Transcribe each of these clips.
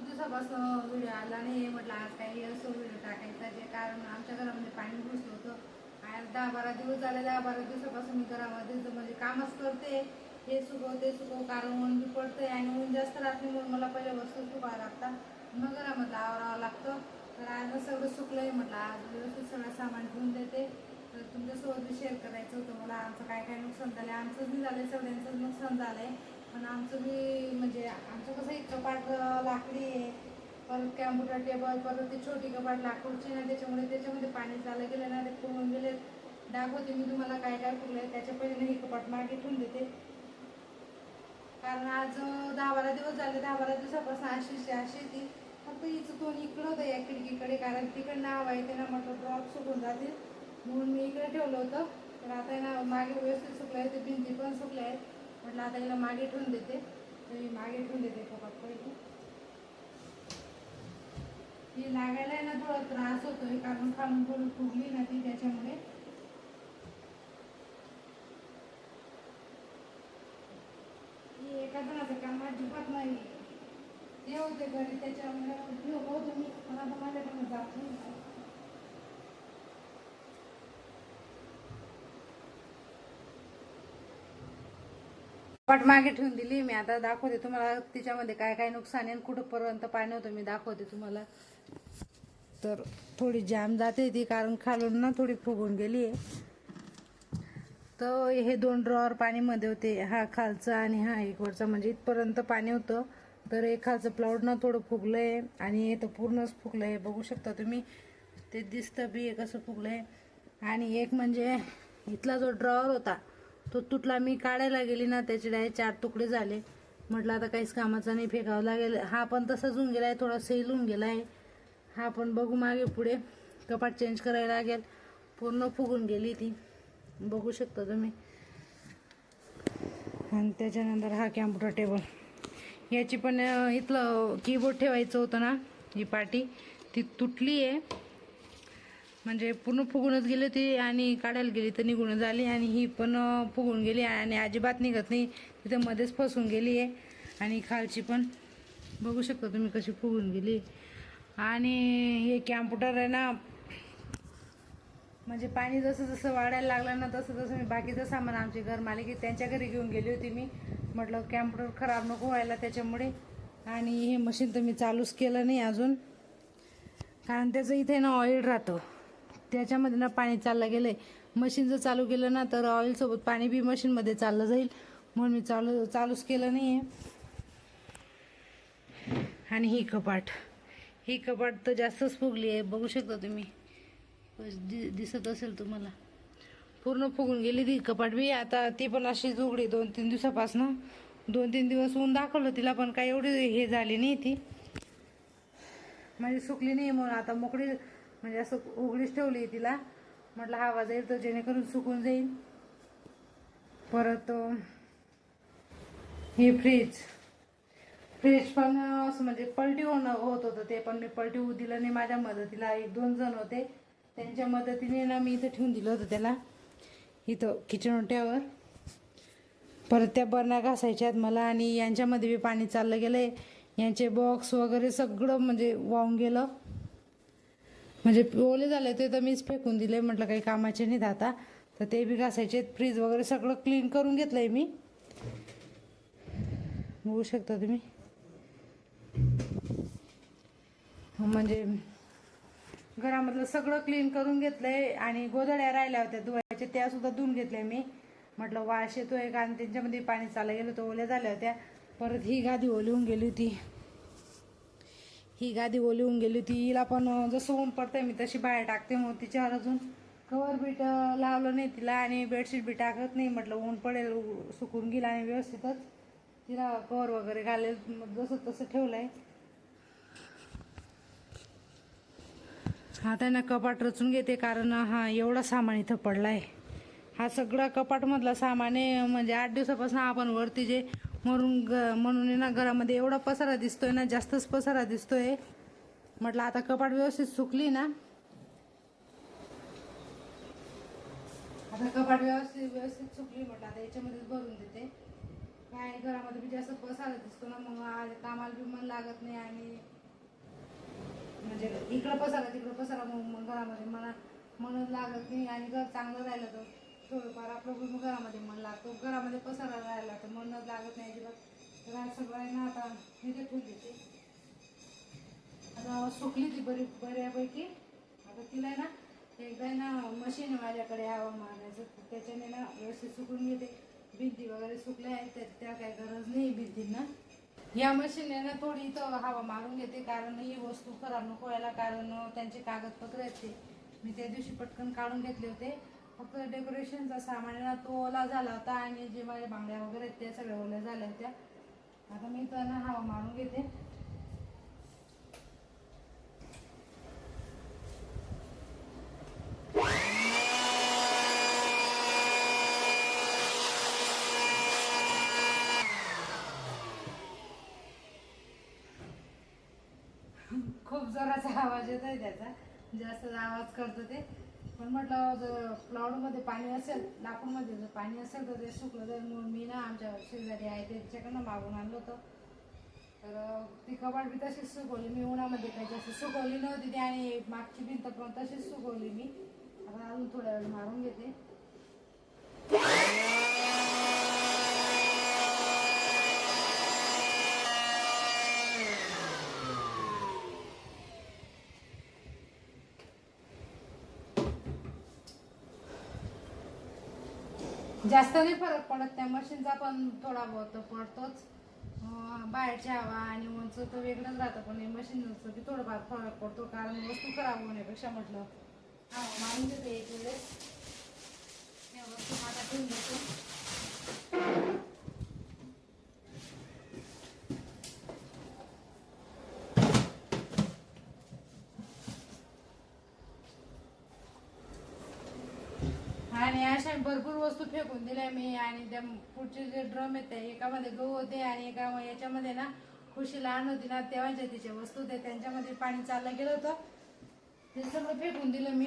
दिवसापासून व्हिडिओ आला नाही. म्हटलं आज काही असं व्हिडिओ टाकायचा आहे, कारण आमच्या घरामध्ये पाणी घुसलं होतं. आज 10-12 दिवस झाले. 10-12 दिवसापासून मी घरामध्ये म्हणजे कामच करते. हे सुकव ते सुकव, कारण ऊन बी पडतंय आणि ऊन जास्त राहत नाही, म्हणून मला पहिल्या वस्तू सुकावं लागतात, मग घरामधलं आवरावं लागतं. तर आज सगळं सुकलंय. म्हटलं आज व्यवस्थित सगळं सामान ठेवून देते. तर तुमच्यासोबत बी शेअर करायचं होतं मला, आमचं काय काय नुकसान झालं. आमचंच नाही झालं, सगळ्यांचंच नुकसान झालं आहे. पण आमचं बी म्हणजे आमचं कसं एक कपाट लाकडी आहे, परत कॅम्प्युटर टेबल, परत ती छोटी कपाट लाकूडची ना, त्याच्यामध्ये पाणी चाललं गेलं ना, ते फुगून गेले. दाखवते मी तुम्हाला काय काय फुगलं आहे. त्याच्या पहिले हे कपाट मागे ठेवून देते, कारण आज 10-12 दिवस झाले. 10-12 दिवसापासून अशी ती फक्त हिचं तोंड इकडं होतं या खिडकीकडे, कारण तिकडनं हवा येते ना, म्हटलं ड्रॉप सुकून जातील म्हणून मी इकडे ठेवलं होतं. तर आता ना मागे व्यवस्थित सुकलं आहे, ते भिंती पण सुकल्या आहेत. म्हटलं आता हिला मागे ठेवून देते. तर मी मागे ठेवून देते कपाट पहिले. ही लागायला ना थोडा त्रास होतोय, कारण खालून थोडी फुगली ना ती, त्याच्यामुळे. एका जणाचं काम अजिबात नाही. ते होते घरी, त्याच्यामुळे होतो मी, पण आता माझ्याकडनं जात नाही. कपाट मागे ठेवून दिली मी. आता दाखवते तुम्हाला तिच्यामध्ये काय काय नुकसान आहे, कुठंपर्यंत पाणी होतं मी दाखवते तुम्हाला. तर थोडी जाम जाते ती, कारण खालून ना थोडी फुगून गेली आहे. तर हे 2 ड्रॉवर पाणीमध्ये होते, हा खालचा आणि हा एक वरचा, म्हणजे इथपर्यंत पाणी होतं. तर एक खालचं प्लाउड ना थोडं फुगलं आहे आणि हे तर पूर्णच फुगलं आहे, बघू शकता तुम्ही. ते दिसतं बी आहे कसं फुगलं आहे. आणि एक म्हणजे इथला जो ड्रॉवर होता तो तुटला. मी काढायला गेली ना, त्याचे डायरेक्ट 4 तुकडे झाले. म्हटलं आता काहीच कामाचा नाही, फेकावं लागेल. हा पण तसाच होऊन गेला आहे, थोडा सैल होऊन गेला आहे. हा पण बघू मागे पुढे, कपाट चेंज करायला लागेल. पूर्ण फुगून गेली ती, बघू शकता तुम्ही. आणि त्याच्यानंतर हा कॅम्प्युटर टेबल, याची पण इथलं कीबोर्ड ठेवायचं होतं ना, ही पाटी ती तुटली आहे. म्हणजे पूर्ण फुगूनच गेली ती, आणि काढायला गेली तर निघून झाली. आणि ही पण फुगून गेली आणि अजिबात निघत नाही, तिथं मध्येच फसून गेली आहे. आणि खालची पण बघू शकता तुम्ही कशी फुगून गेली. आणि हे कॅम्प्युटर आहे ना, म्हणजे पाणी जसं जसं वाढायला लागलं ना, तसं तसं मी बाकीचं सामान आमचे घर मालकी त्यांच्या घरी घेऊन गेली होती मी. म्हटलं कॅम्प्युटर खराब नको व्हायला त्याच्यामुळे. आणि हे मशीन तर मी चालूच केलं नाही अजून, कारण त्याचं इथे ना ऑइल राहतं, त्याच्यामध्ये ना पाणी चाललं गेलं आहे. मशीन जर चालू केलं ना, तर ऑइलसोबत पाणी बी मशीनमध्ये चाललं जाईल, म्हणून मी चालूच केलं नाही आहे. आणि ही कपाट तर जास्तच फुगली आहे, बघू शकता तुम्ही. दिसत असेल तुम्हाला, पूर्ण फुगून गेली ती कपाट बी. आता ती पण अशीच उघडी 2-3 दिवसापासून. 2-3 दिवस ऊन दाखवलं तिला, पण काही एवढी हे झाली नाही ती, म्हणजे सुकली नाही. म्हणून आता मोकळी म्हणजे असं उघडीच ठेवली तिला. म्हटलं हवा जाईल तर जेणेकरून सुकून जाईल. परत हे फ्रीज पण असं म्हणजे पलटी होत होतं, ते पण मी पलटी होऊ दिलं नाही. माझ्या मदतीला 1-2 जण होते, त्यांच्या मदतीने ना मी इथं ठेवून दिलं होतं त्याला, इथं किचन ओट्यावर. परत त्या बरण्या घासायच्यात मला, आणि यांच्यामध्ये बी पाणी चाललं गेलंय. यांचे बॉक्स वगैरे सगळं म्हणजे वाहून गेलं, म्हणजे ओले झाले ते तर मीच फेकून दिले. म्हटलं काही कामाचे नाहीत आता, तर ते बी घासायचे. फ्रीज वगैरे सगळं क्लीन करून घेतलंय मी, बघू शकता तुम्ही. म्हणजे घरामधलं सगळं क्लीन करून घेतलंय. आणि गोधड्या राहिल्या होत्या धुवायच्या, त्या सुद्धा धुवून घेतल्या मी. म्हटलं वास येतोय, कारण त्यांच्यामध्ये पाणी चाललं गेलं तर ओल्या झाल्या होत्या. परत ही गादी ओली होऊन गेली होती. हिला पण जसं ऊन पडतंय मी तशी बाहेर टाकते, मग तिच्यावर अजून कवर बीट लावलं नाही तिला, आणि बेडशीट बी टाकत नाही. म्हटलं ऊन पडेल, सुकून गेला, आणि व्यवस्थितच तिला कवर वगैरे घालेल, जसं तसं ठेवलंय. आता ना कपाट रचून घेते, कारण हा एवढा सामान इथं पडलाय. हा सगळा कपाटमधला सामान आहे. म्हणजे 8 दिवसापासून आपण वरती जे म्हणून ना घरामध्ये एवढा पसारा दिसतोय ना, जास्तच पसारा दिसतोय. म्हटलं आता कपाट व्यवस्थित सुकली ना, व्यवस्थित सुकली, म्हटलं आता याच्यामध्येच भरून देते. काय घरामध्ये बी जास्त पसारा दिसतो ना, मग कामाला बी मन लागत नाही, आणि म्हणजे इकडं पसारा तिकडं पसारा मग घरामध्ये मनच लागत नाही. आणि घर चांगलं राहिलं तर थोडंफार आपलं पूर्ण घरामध्ये मन लागतो. घरामध्ये पसारा राहिला तर मनच लागत नाही अजिबात. तर आज सगळं आहे ना आता इथे ठेवून देते. आता सुकली ती बऱ्यापैकी. आता तिला आहे ना एकदा आहे ना मशीन माझ्याकडे हवा मारण्याचं, त्याच्याने ना व्यवस्थित सुकून घेते. भिंती वगैरे सुकल्या आहेत त्या काही गरज नाही भिंतींना. या मशीनने ना थोडी इथं हवा मारून घेते, कारण ही वस्तू खराब नको व्हायला. कारण त्यांचे कागदपत्र आहेत ते मी त्या दिवशी पटकन काढून घेतले होते. फक्त डेकोरेशनचा सामान ना तो ओला झाला होता आणि जे माझ्या बांगड्या वगैरे आहेत त्या सगळ्या ओल्या झाल्या होत्या. आता मी तर ना हवा मारून घेते. खूप जोराचा आवाज येत आहे त्याचा, जास्त आवाज करतो ते. पण म्हटलं जर प्लाऊडमध्ये पाणी असेल, लाकूडमध्ये जर पाणी असेल तर ते सुकलं जाईल. म्हणून मी ना आमच्या शेजारी आहे त्यांच्याकडनं मागून आणलं होतं. तर ती कपाट बी तशीच सुकवली मी उन्हामध्ये, काही जास्त सुकवली नव्हती ती. आणि मागची भिंत पण तशीच सुकवली मी. आता अजून थोड्या वेळ मारून घेते. जास्त नाही फरक पडत त्या मशीनचा, पण थोडा बहुत पडतोच. बाहेरची हवा आणि उंच तर वेगळंच राहतं, पण हे मशीनचं की थोडंफार फरक पडतो. कारण वस्तू खराब होण्यापेक्षा म्हटलं हा मारून घेते एक वेळेस. या वस्तू आता ठेवून देतो. आणि अशा भरपूर वस्तू फेकून दिल्या मी. आणि त्या पुढचे जे ड्रम आहेत ते एकामध्ये गहू होते आणि एका याच्यामध्ये ना खुशी लहान होती ना तेव्हाच्या तिच्या वस्तू होते, त्यांच्यामध्ये पाणी चाललं गेलं होतं. ते सगळं फेकून दिलं मी,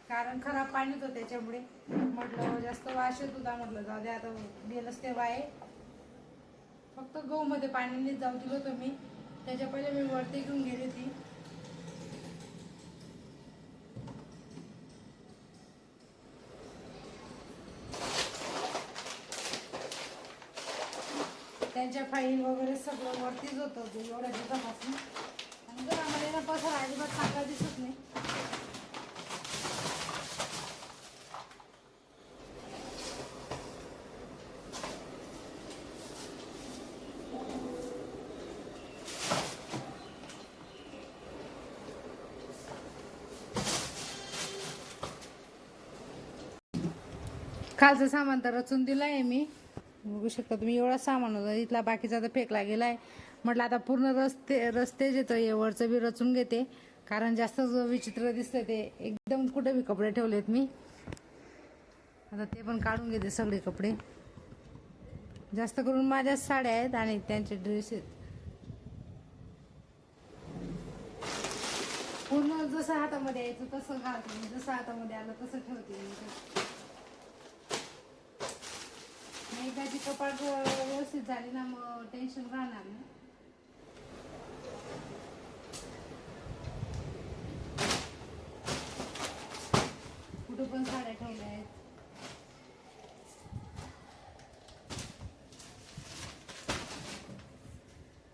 कारण खराब पाणी होतं त्याच्यामुळे. म्हटलं जास्त वास येत होता, म्हटलं जाऊ दे आता गेलंच तेव्हा आहे. फक्त गहूमध्ये पाणी नाही जाऊ दिलं होतं मी. त्याच्या पहिले मी वरती घेऊन गेली होती. त्यांच्या फाईल वगैरे सगळं वरतीच होतं ते एवढ्या दिवसापासून. आणि घरामध्ये ना पसारा अजिबात चांगला दिसत नाही. खालचं सामान तर रचून दिलं आहे मी, बघू शकता तुम्ही. एवढा सामान होता इथला, बाकीचा तर फेकला गेला आहे. म्हटलं आता पूर्ण रस्ते जे तर वरचं बी रचून घेते, कारण जास्त विचित्र दिसतं ते. एकदम कुठे बी कपडे ठेवलेत मी. आता ते पण काढून घेते सगळे कपडे. जास्त करून माझ्या साड्या आहेत आणि त्यांचे ड्रेस आहेत. पूर्ण जसं हातामध्ये यायचं तसं घालते मी, जसं हातामध्ये आलं तसं ठेवते मी. एकदाची कपाट व्यवस्थित झाली ना मग टेन्शन राहणार नाही. कुठं पण साड्या ठेवल्या आहेत.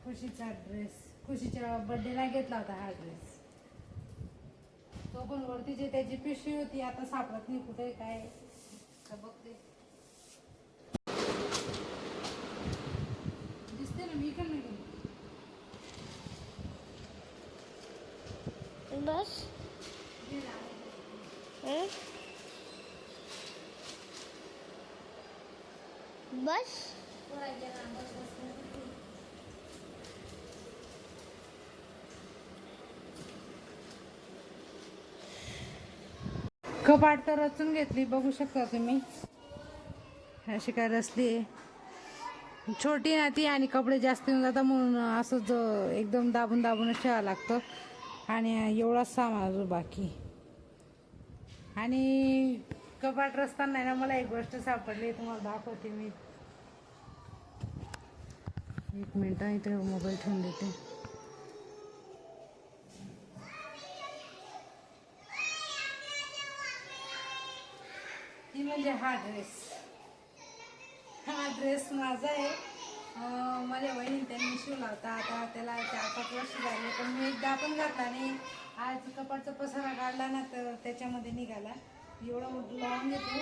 खुशीचा ड्रेस, खुशीच्या बर्थडेला घेतला होता हा ड्रेस. तो पण वरती जे त्याची पिशवी होती आता सापडत नाही कुठे काय बघते. दिसते ना मी पण नाही बस बस कपाट तर रचून घेतली, बघू शकता तुम्ही. अशी काय रचली, छोटी ना ती आणि कपडे जास्त येऊन जातात म्हणून असंच एकदम दाबून दाबूनच ठेवावं लागतं. आणि एवढाच सामान अजून बाकी. आणि कपाट रचताना ना मला एक गोष्ट सापडली, तुम्हाला दाखवते मी. एक मिनिट इथे मोबाईल ठेवून देते. म्हणजे हा ड्रेस माझा आहे. माझ्या वहिनी त्यांनी शिवला होता. आता त्याला 4-5 वर्ष झाले, पण मी एकदा पण घातला नाही. आज कपाटचा पसारा काढला ना तर त्याच्यामध्ये निघाला. एवढा मोठं लावून घेतो.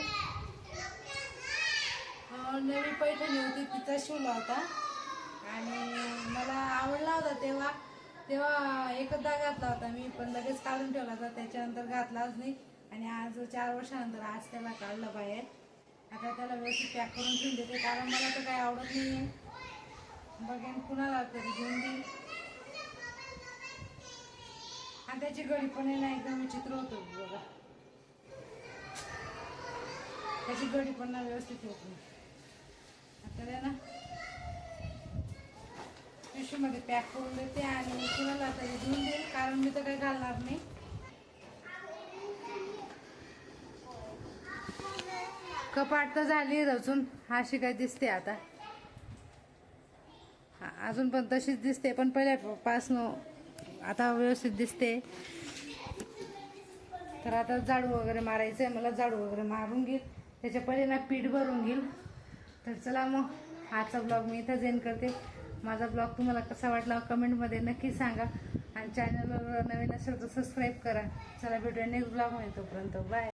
नवी पैठणी होती तिचा शिवला होता आणि मला आवडला होता तेव्हा तेव्हा एकदा घातला होता मी, पण लगेच काढून ठेवला होता. त्याच्यानंतर घातलाच नाही आणि आज 4 वर्षानंतर आज त्याला काढलं बाहेर. आता त्याला व्यवस्थित पॅक करून ठेवून देते, कारण मला तर काही आवडत नाही आहे. बघेन कुणाला तरी घेऊन देईल. आणि त्याची गळी पण आहे ना एकदम विचित्र होतो बघा. त्याची गळी पण ना व्यवस्थित होत नाही. आता ना पिशवीमध्ये पॅक करून देते आणि कुणाला तरी घेऊन देईल, कारण मी तर काही घालणार नाही. कपाट तर झाली रचून, अशी काय दिसते आता. अजून पण तशीच दिसते, पण पहिल्यापासनं आता व्यवस्थित दिसते. तर आता झाडू वगैरे मारायचं आहे मला. झाडू वगैरे मारून घेईल, त्याच्या पहिले ना पीठ भरून घेईल. तर चला मग आजचा ब्लॉग मी इथंच एंड करते. माझा ब्लॉग तुम्हाला कसा वाटला कमेंटमध्ये नक्की सांगा. आणि चॅनलवर नवीन असेल तर सबस्क्राईब करा. चला भेटूया नेक्स्ट ब्लॉगमध्ये. तोपर्यंत बाय.